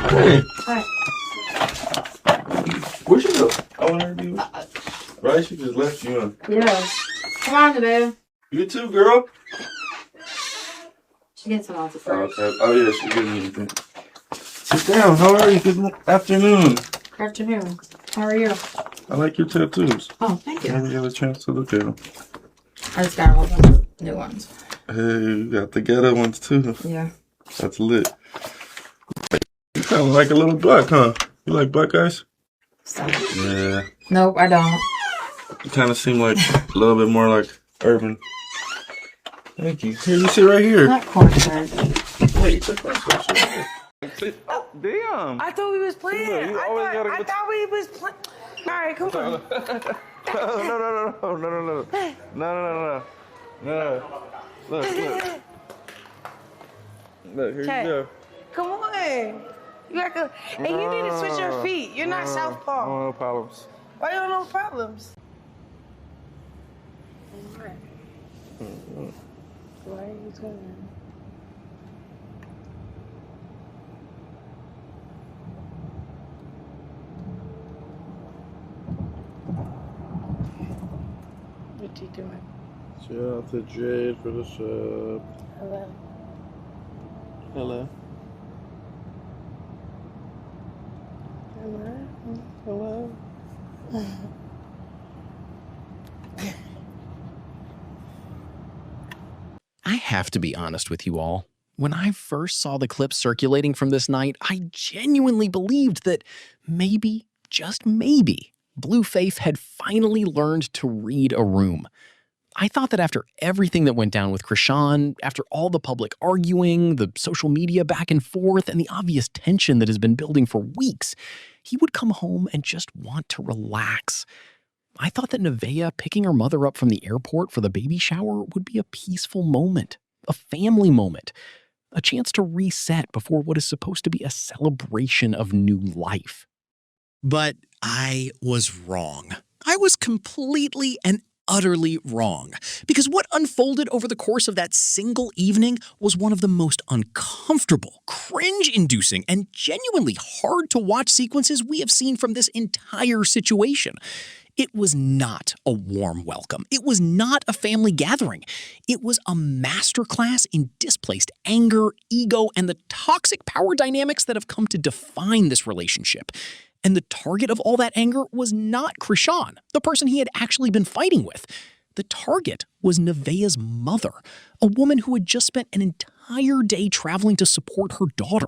Hey, Hi. where'd she go? I want to interview. Right? She just left you on. Yeah. Come on, Neveah. You too, girl. She gets some out the Oh, first. okay. Oh, yeah, she didn't need anything. Sit down. How are you? Good afternoon. Good afternoon. How are you? I like your tattoos. Oh, thank you. Never get a chance to look at them. I just got all the new ones. Hey, you got the ghetto ones too. Yeah. That's lit. You kind of like a little black, huh? You like black guys? Stop. Yeah. Nope, I don't. You kind of seem like a little bit more like urban. Thank you. Here, you sit right here. Not cornbread. Wait, you took my sweatshirt. Oh, damn. I thought we was playing. You always gotta I get- thought we was playing. All right, come on. No. Look. Look, here Okay. you go. Come on. You gotta, and you need to switch your feet. You're not southpaw. No problems. Why you don't know problems? Why are you doing What you doing? Shout out to Jade for the sub. Hello. Hello. Hello. I have to be honest with you all. When I first saw the clip circulating from this night, I genuinely believed that maybe, just maybe, Blueface had finally learned to read a room. I thought that after everything that went down with Chrisean, after all the public arguing, the social media back and forth, and the obvious tension that has been building for weeks, he would come home and just want to relax. I thought that Neveah picking her mother up from the airport for the baby shower would be a peaceful moment, a family moment, a chance to reset before what is supposed to be a celebration of new life. But I was wrong. I was completely and utterly wrong. Because what unfolded over the course of that single evening was one of the most uncomfortable, cringe-inducing, and genuinely hard-to-watch sequences we have seen from this entire situation. It was not a warm welcome. It was not a family gathering. It was a masterclass in displaced anger, ego, and the toxic power dynamics that have come to define this relationship. And the target of all that anger was not Chrisean, the person he had actually been fighting with. The target was Neveah's mother, a woman who had just spent an entire day traveling to support her daughter,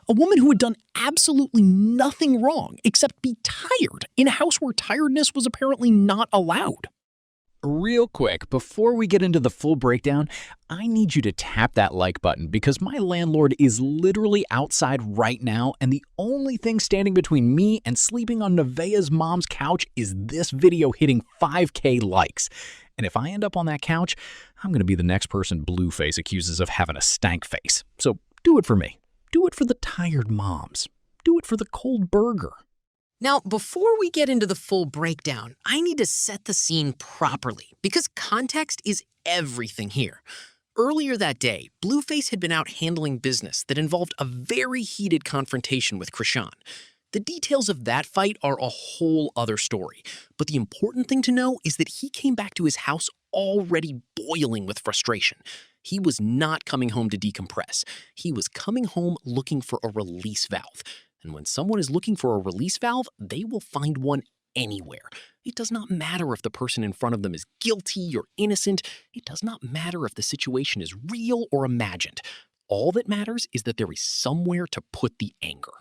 a woman who had done absolutely nothing wrong except be tired in a house where tiredness was apparently not allowed. Real quick, before we get into the full breakdown, I need you to tap that like button because my landlord is literally outside right now, and the only thing standing between me and sleeping on Neveah's mom's couch is this video hitting 5K likes. And if I end up on that couch, I'm going to be the next person Blueface accuses of having a stank face. So do it for me. Do it for the tired moms. Do it for the cold burger. Now, before we get into the full breakdown, I need to set the scene properly because context is everything here. Earlier that day, Blueface had been out handling business that involved a very heated confrontation with Chrisean. The details of that fight are a whole other story, but the important thing to know is that he came back to his house already boiling with frustration. He was not coming home to decompress. He was coming home looking for a release valve. And when someone is looking for a release valve, they will find one anywhere. It does not matter if the person in front of them is guilty or innocent. It does not matter if the situation is real or imagined. All that matters is that there is somewhere to put the anger.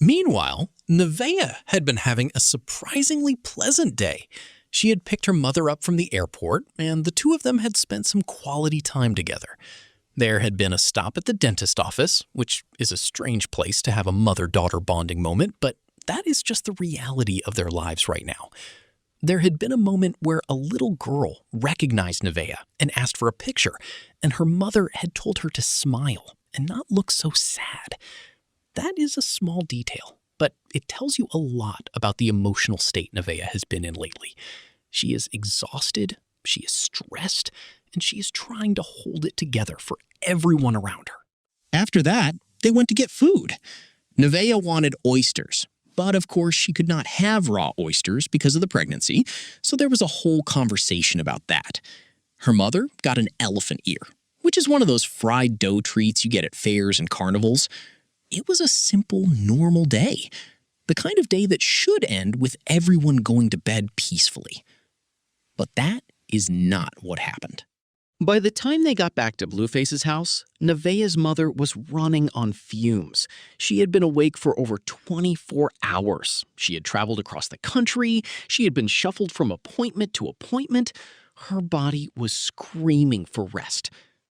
Meanwhile, Neveah had been having a surprisingly pleasant day. She had picked her mother up from the airport, and the two of them had spent some quality time together. There had been a stop at the dentist office, which is a strange place to have a mother-daughter bonding moment, but that is just the reality of their lives right now. There had been a moment where a little girl recognized Neveah and asked for a picture, and her mother had told her to smile and not look so sad. That is a small detail, but it tells you a lot about the emotional state Neveah has been in lately. She is exhausted, she is stressed, and she is trying to hold it together for everyone around her. After that, they went to get food. Neveah wanted oysters, but of course she could not have raw oysters because of the pregnancy, so there was a whole conversation about that. Her mother got an elephant ear, which is one of those fried dough treats you get at fairs and carnivals. It was a simple, normal day. The kind of day that should end with everyone going to bed peacefully. But that is not what happened. By the time they got back to Blueface's house, Neveah's mother was running on fumes. She had been awake for over 24 hours. She had traveled across the country. She had been shuffled from appointment to appointment. Her body was screaming for rest.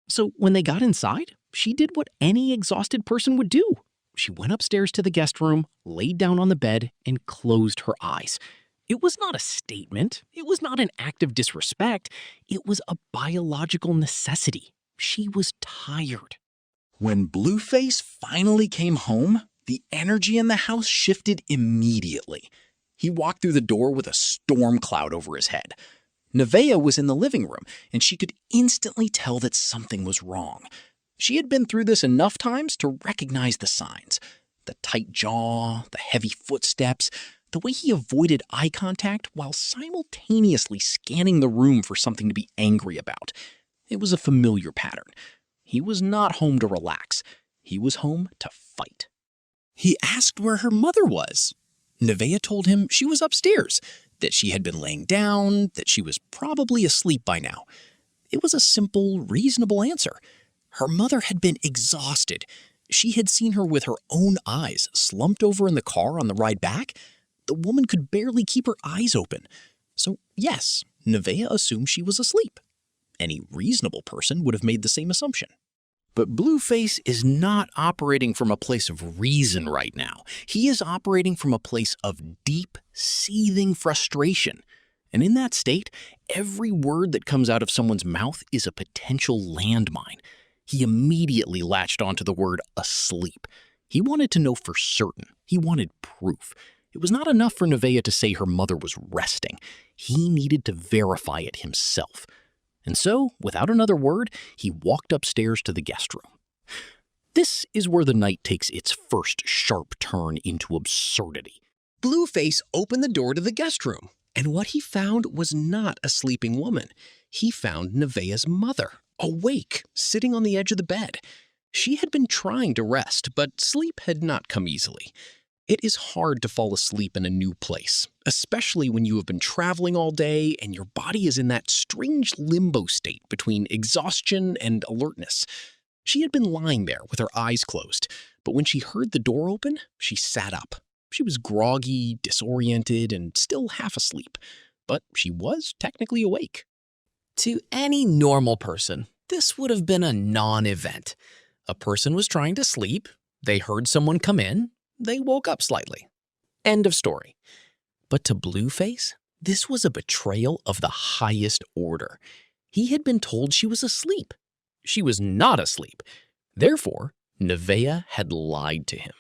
So when they got inside, she did what any exhausted person would do. She went upstairs to the guest room, laid down on the bed, and closed her eyes. It was not a statement. It was not an act of disrespect. It was a biological necessity. She was tired. When Blueface finally came home, the energy in the house shifted immediately. He walked through the door with a storm cloud over his head. Neveah was in the living room, and she could instantly tell that something was wrong. She had been through this enough times to recognize the signs. The tight jaw, the heavy footsteps, the way he avoided eye contact while simultaneously scanning the room for something to be angry about. It was a familiar pattern. He was not home to relax. He was home to fight. He asked where her mother was. Neveah told him she was upstairs, that she had been laying down, that she was probably asleep by now. It was a simple, reasonable answer. Her mother had been exhausted. She had seen her with her own eyes, slumped over in the car on the ride back. The woman could barely keep her eyes open. So yes, Neveah assumed she was asleep. Any reasonable person would have made the same assumption. But Blueface is not operating from a place of reason right now. He is operating from a place of deep, seething frustration. And in that state, every word that comes out of someone's mouth is a potential landmine. He immediately latched onto the word asleep. He wanted to know for certain. He wanted proof. It was not enough for Neveah to say her mother was resting. He needed to verify it himself. And so, without another word, he walked upstairs to the guest room. This is where the night takes its first sharp turn into absurdity. Blueface opened the door to the guest room, and what he found was not a sleeping woman. He found Neveah's mother, awake, sitting on the edge of the bed. She had been trying to rest, but sleep had not come easily. It is hard to fall asleep in a new place, especially when you have been traveling all day and your body is in that strange limbo state between exhaustion and alertness. She had been lying there with her eyes closed, but when she heard the door open, she sat up. She was groggy, disoriented, and still half asleep, but she was technically awake. To any normal person, this would have been a non-event. A person was trying to sleep, they heard someone come in, they woke up slightly. End of story. But to Blueface, this was a betrayal of the highest order. He had been told she was asleep. She was not asleep. Therefore, Neveah had lied to him.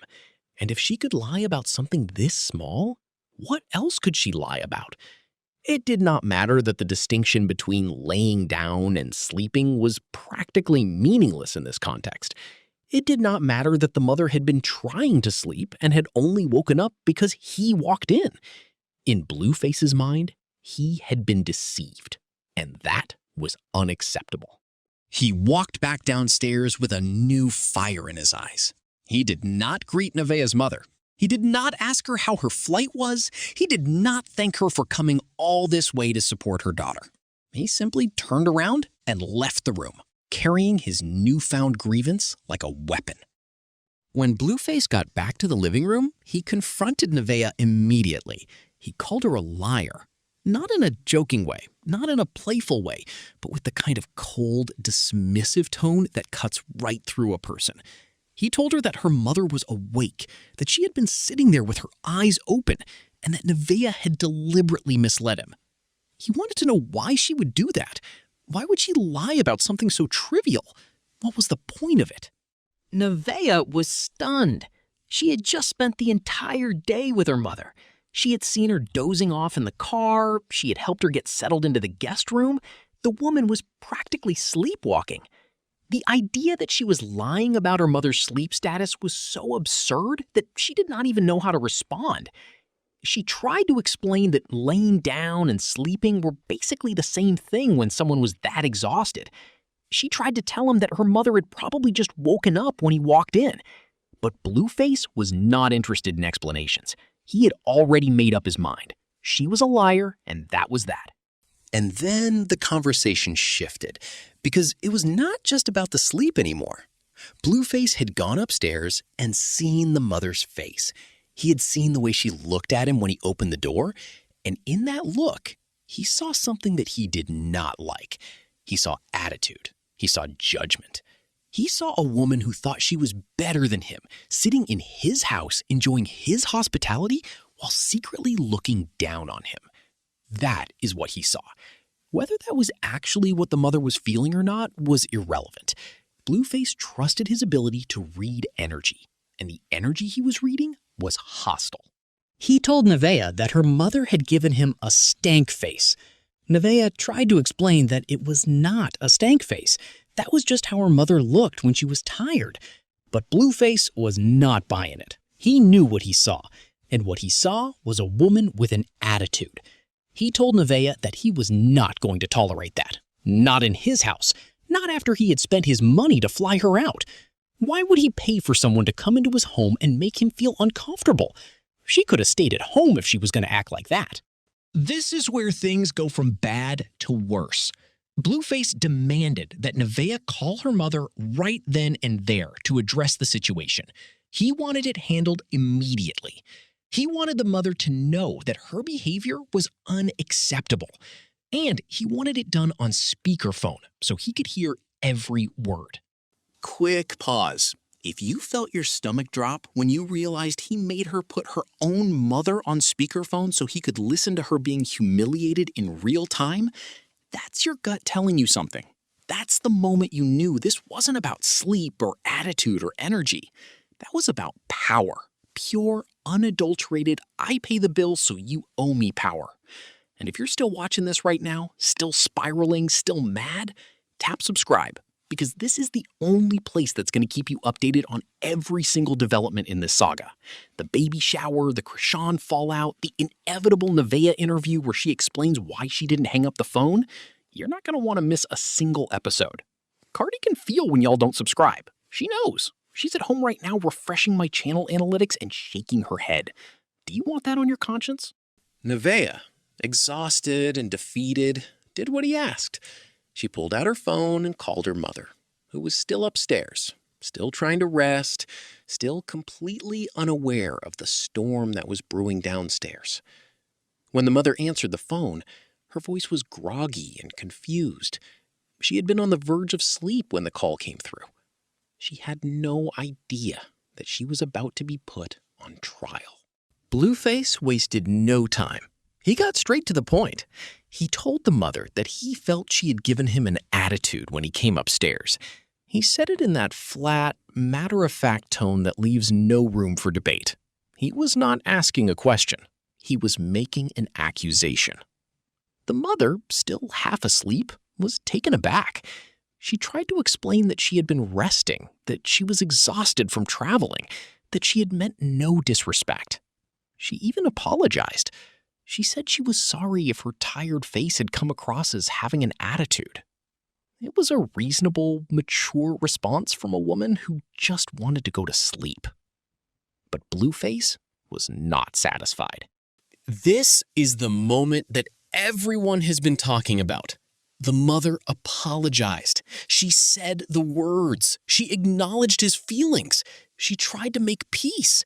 And if she could lie about something this small, what else could she lie about? It did not matter that the distinction between laying down and sleeping was practically meaningless in this context. It did not matter that the mother had been trying to sleep and had only woken up because he walked in. In Blueface's mind, he had been deceived, and that was unacceptable. He walked back downstairs with a new fire in his eyes. He did not greet Neveah's mother. He did not ask her how her flight was. He did not thank her for coming all this way to support her daughter. He simply turned around and left the room, carrying his newfound grievance like a weapon. When Blueface got back to the living room, he confronted Neveah immediately. He called her a liar. Not in a joking way, not in a playful way, but with the kind of cold, dismissive tone that cuts right through a person. He told her that her mother was awake, that she had been sitting there with her eyes open, and that Neveah had deliberately misled him. He wanted to know why she would do that. Why would she lie about something so trivial? What was the point of it? Neveah was stunned. She had just spent the entire day with her mother. She had seen her dozing off in the car. She had helped her get settled into the guest room. The woman was practically sleepwalking. The idea that she was lying about her mother's sleep status was so absurd that she did not even know how to respond. She tried to explain that laying down and sleeping were basically the same thing when someone was that exhausted. She tried to tell him that her mother had probably just woken up when he walked in. But Blueface was not interested in explanations. He had already made up his mind. She was a liar, and that was that. And then the conversation shifted, because it was not just about the sleep anymore. Blueface had gone upstairs and seen the mother's face. He had seen the way she looked at him when he opened the door, and in that look, he saw something that he did not like. He saw attitude. He saw judgment. He saw a woman who thought she was better than him, sitting in his house enjoying his hospitality while secretly looking down on him. That is what he saw. Whether that was actually what the mother was feeling or not was irrelevant. Blueface trusted his ability to read energy, and the energy he was reading was hostile. He told Neveah that her mother had given him a stank face. Neveah tried to explain that it was not a stank face. That was just how her mother looked when she was tired. But Blueface was not buying it. He knew what he saw, and what he saw was a woman with an attitude. He told Neveah that he was not going to tolerate that. Not in his house. Not after he had spent his money to fly her out. Why would he pay for someone to come into his home and make him feel uncomfortable? She could have stayed at home if she was going to act like that. This is where things go from bad to worse. Blueface demanded that Neveah call her mother right then and there to address the situation. He wanted it handled immediately. He wanted the mother to know that her behavior was unacceptable. And he wanted it done on speakerphone so he could hear every word. Quick pause. If you felt your stomach drop when you realized he made her put her own mother on speakerphone so he could listen to her being humiliated in real time, that's your gut telling you something. That's the moment you knew this wasn't about sleep or attitude or energy. That was about power. Pure, unadulterated, I pay the bill so you owe me power. And if you're still watching this right now, still spiraling, still mad, tap subscribe, because this is the only place that's going to keep you updated on every single development in this saga. The baby shower, the Chrisean fallout, the inevitable Neveah interview where she explains why she didn't hang up the phone. You're not going to want to miss a single episode. Cardi can feel when y'all don't subscribe. She knows. She's at home right now refreshing my channel analytics and shaking her head. Do you want that on your conscience? Neveah, exhausted and defeated, did what he asked. She pulled out her phone and called her mother, who was still upstairs, still trying to rest, still completely unaware of the storm that was brewing downstairs. When the mother answered the phone, her voice was groggy and confused. She had been on the verge of sleep when the call came through. She had no idea that she was about to be put on trial. Blueface wasted no time. He got straight to the point. He told the mother that he felt she had given him an attitude when he came upstairs. He said it in that flat, matter-of-fact tone that leaves no room for debate. He was not asking a question. He was making an accusation. The mother, still half asleep, was taken aback. She tried to explain that she had been resting, that she was exhausted from traveling, that she had meant no disrespect. She even apologized. She said she was sorry if her tired face had come across as having an attitude. It was a reasonable, mature response from a woman who just wanted to go to sleep. But Blueface was not satisfied. This is the moment that everyone has been talking about. The mother apologized. She said the words. She acknowledged his feelings. She tried to make peace.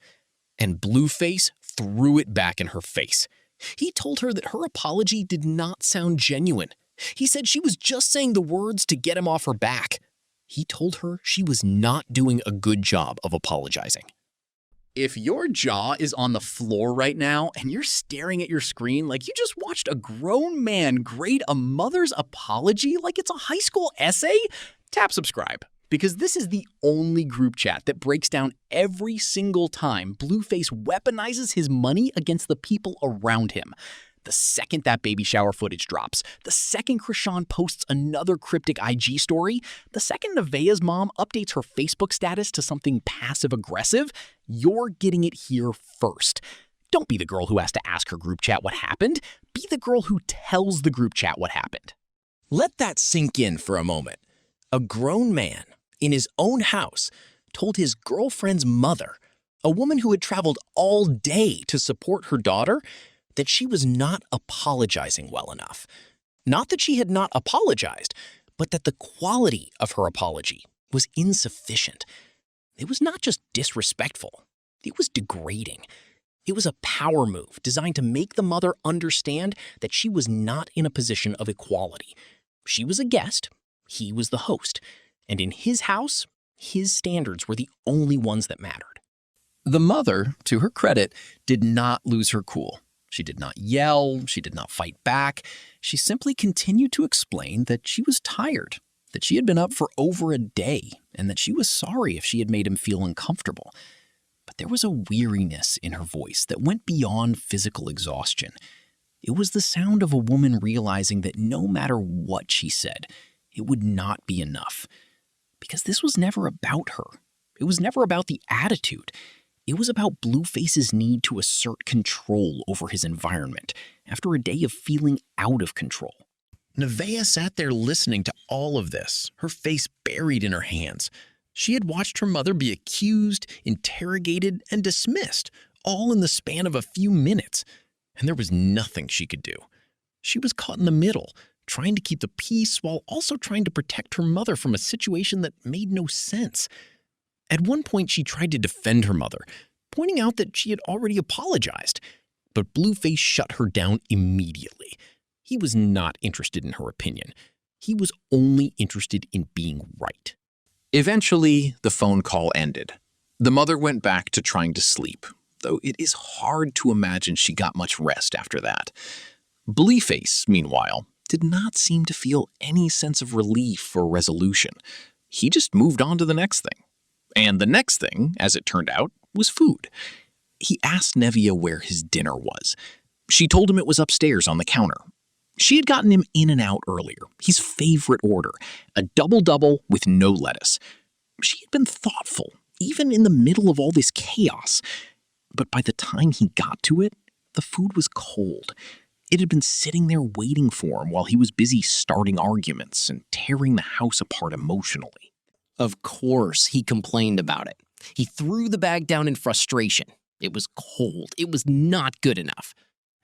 And Blueface threw it back in her face. He told her that her apology did not sound genuine. He said she was just saying the words to get him off her back. He told her she was not doing a good job of apologizing. If your jaw is on the floor right now and you're staring at your screen like you just watched a grown man grade a mother's apology like it's a high school essay, tap subscribe. Because this is the only group chat that breaks down every single time Blueface weaponizes his money against the people around him. The second that baby shower footage drops, the second Chrisean posts another cryptic IG story, the second Neveah's mom updates her Facebook status to something passive-aggressive, you're getting it here first. Don't be the girl who has to ask her group chat what happened. Be the girl who tells the group chat what happened. Let that sink in for a moment. A grown man in his own house told his girlfriend's mother, a woman who had traveled all day to support her daughter, that she was not apologizing well enough. Not that she had not apologized, but that the quality of her apology was insufficient. It was not just disrespectful, it was degrading. It was a power move designed to make the mother understand that she was not in a position of equality. She was a guest, he was the host, and in his house, his standards were the only ones that mattered. The mother, to her credit, did not lose her cool. She did not yell, she did not fight back. She simply continued to explain that she was tired, that she had been up for over a day, and that she was sorry if she had made him feel uncomfortable. But there was a weariness in her voice that went beyond physical exhaustion. It was the sound of a woman realizing that no matter what she said, it would not be enough. Because this was never about her. It was never about the attitude. It was about Blueface's need to assert control over his environment after a day of feeling out of control. Neveah sat there listening to all of this, her face buried in her hands. She had watched her mother be accused, interrogated, and dismissed, all in the span of a few minutes, and there was nothing she could do. She was caught in the middle, trying to keep the peace while also trying to protect her mother from a situation that made no sense. At one point, she tried to defend her mother, pointing out that she had already apologized, but Blueface shut her down immediately. He was not interested in her opinion. He was only interested in being right. Eventually, the phone call ended. The mother went back to trying to sleep, though it is hard to imagine she got much rest after that. Blueface, meanwhile, did not seem to feel any sense of relief or resolution. He just moved on to the next thing. And the next thing, as it turned out, was food. He asked Neveah where his dinner was. She told him it was upstairs on the counter. She had gotten him in and out earlier, his favorite order, a double-double with no lettuce. She had been thoughtful, even in the middle of all this chaos. But by the time he got to it, the food was cold. It had been sitting there waiting for him while he was busy starting arguments and tearing the house apart emotionally. Of course, he complained about it. He threw the bag down in frustration. It was cold. It was not good enough.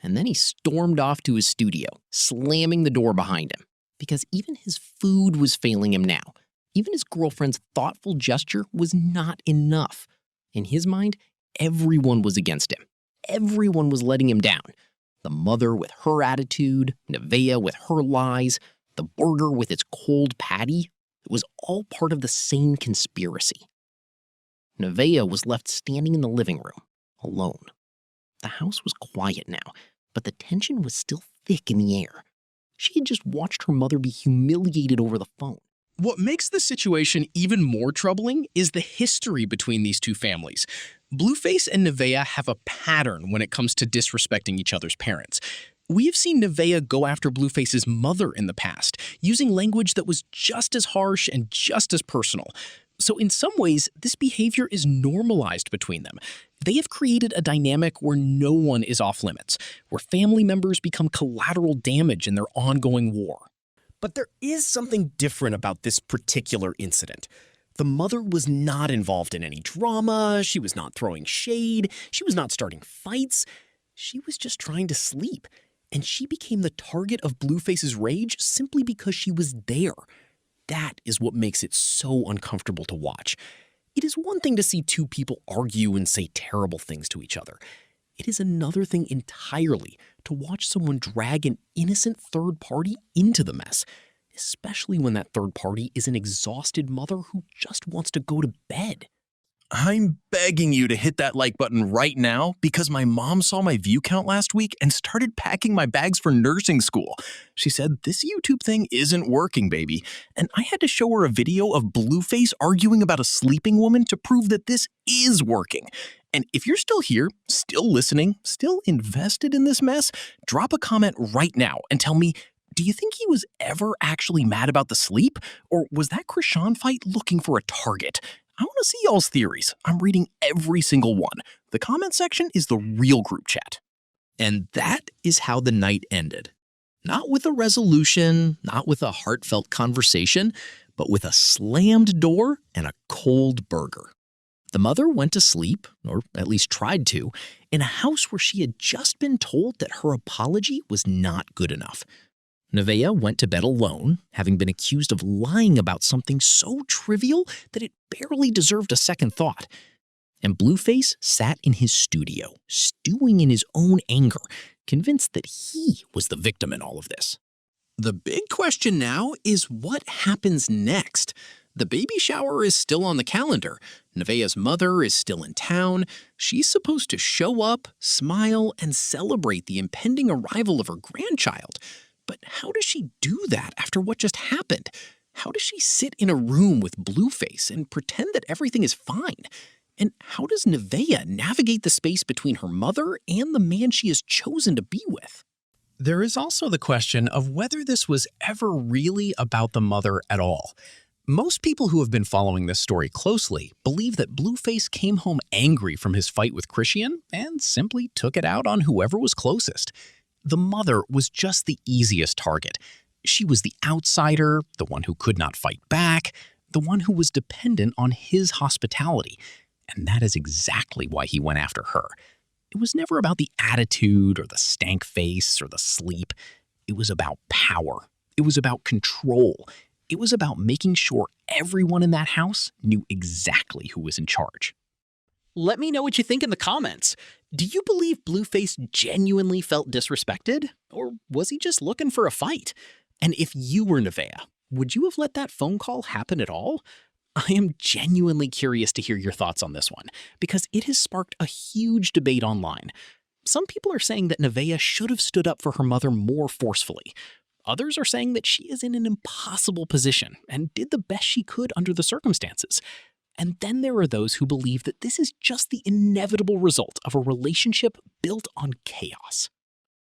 And then he stormed off to his studio, slamming the door behind him. Because even his food was failing him now. Even his girlfriend's thoughtful gesture was not enough. In his mind, everyone was against him. Everyone was letting him down. The mother with her attitude, Neveah with her lies, the burger with its cold patty. It was all part of the same conspiracy. Neveah was left standing in the living room, alone. The house was quiet now, but the tension was still thick in the air. She had just watched her mother be humiliated over the phone. What makes the situation even more troubling is the history between these two families. Blueface and Neveah have a pattern when it comes to disrespecting each other's parents. We have seen Neveah go after Blueface's mother in the past, using language that was just as harsh and just as personal. So in some ways, this behavior is normalized between them. They have created a dynamic where no one is off limits, where family members become collateral damage in their ongoing war. But there is something different about this particular incident. The mother was not involved in any drama, she was not throwing shade, she was not starting fights. She was just trying to sleep. And she became the target of Blueface's rage simply because she was there. That is what makes it so uncomfortable to watch. It is one thing to see two people argue and say terrible things to each other. It is another thing entirely to watch someone drag an innocent third party into the mess, especially when that third party is an exhausted mother who just wants to go to bed. I'm begging you to hit that like button right now because my mom saw my view count last week and started packing my bags for nursing school. She said, this YouTube thing isn't working, baby. And I had to show her a video of Blueface arguing about a sleeping woman to prove that this is working. And if you're still here, still listening, still invested in this mess, drop a comment right now and tell me, do you think he was ever actually mad about the sleep? Or was that Chrisean fight looking for a target? I want to see y'all's theories. I'm reading every single one. The comment section is the real group chat. And that is how the night ended. Not with a resolution, not with a heartfelt conversation, but with a slammed door and a cold burger. The mother went to sleep, or at least tried to, in a house where she had just been told that her apology was not good enough. Neveah went to bed alone, having been accused of lying about something so trivial that it barely deserved a second thought. And Blueface sat in his studio, stewing in his own anger, convinced that he was the victim in all of this. The big question now is what happens next? The baby shower is still on the calendar. Neveah's mother is still in town. She's supposed to show up, smile, and celebrate the impending arrival of her grandchild. But how does she do that after what just happened? How does she sit in a room with Blueface and pretend that everything is fine? And how does Neveah navigate the space between her mother and the man she has chosen to be with? There is also the question of whether this was ever really about the mother at all. Most people who have been following this story closely believe that Blueface came home angry from his fight with Chrisean and simply took it out on whoever was closest. The mother was just the easiest target. She was the outsider, the one who could not fight back, the one who was dependent on his hospitality. And that is exactly why he went after her. It was never about the attitude or the stank face or the sleep. It was about power. It was about control. It was about making sure everyone in that house knew exactly who was in charge. Let me know what you think in the comments. Do you believe Blueface genuinely felt disrespected? Or was he just looking for a fight? And if you were Neveah, would you have let that phone call happen at all? I am genuinely curious to hear your thoughts on this one, because it has sparked a huge debate online. Some people are saying that Neveah should have stood up for her mother more forcefully. Others are saying that she is in an impossible position and did the best she could under the circumstances. And then there are those who believe that this is just the inevitable result of a relationship built on chaos.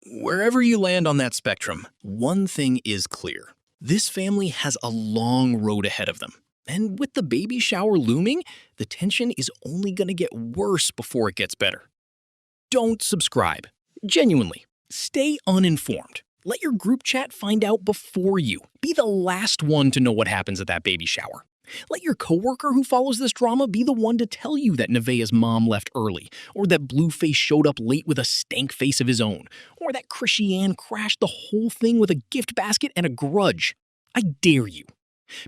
Wherever you land on that spectrum, one thing is clear. This family has a long road ahead of them. And with the baby shower looming, the tension is only going to get worse before it gets better. Don't subscribe. Genuinely. Stay uninformed. Let your group chat find out before you. Be the last one to know what happens at that baby shower. Let your coworker who follows this drama be the one to tell you that Neveah's mom left early, or that Blueface showed up late with a stank face of his own, or that Chrisean crashed the whole thing with a gift basket and a grudge. I dare you.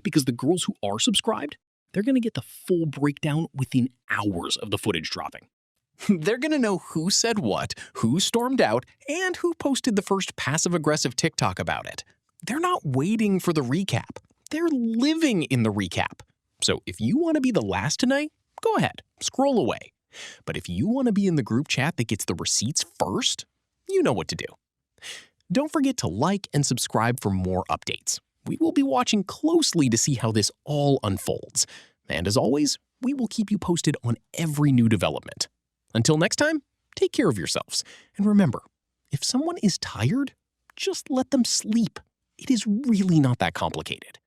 Because the girls who are subscribed, they're going to get the full breakdown within hours of the footage dropping. They're going to know who said what, who stormed out, and who posted the first passive-aggressive TikTok about it. They're not waiting for the recap. They're living in the recap. So if you want to be the last tonight, go ahead, scroll away. But if you want to be in the group chat that gets the receipts first, you know what to do. Don't forget to like and subscribe for more updates. We will be watching closely to see how this all unfolds. And as always, we will keep you posted on every new development. Until next time, take care of yourselves. And remember, if someone is tired, just let them sleep. It is really not that complicated.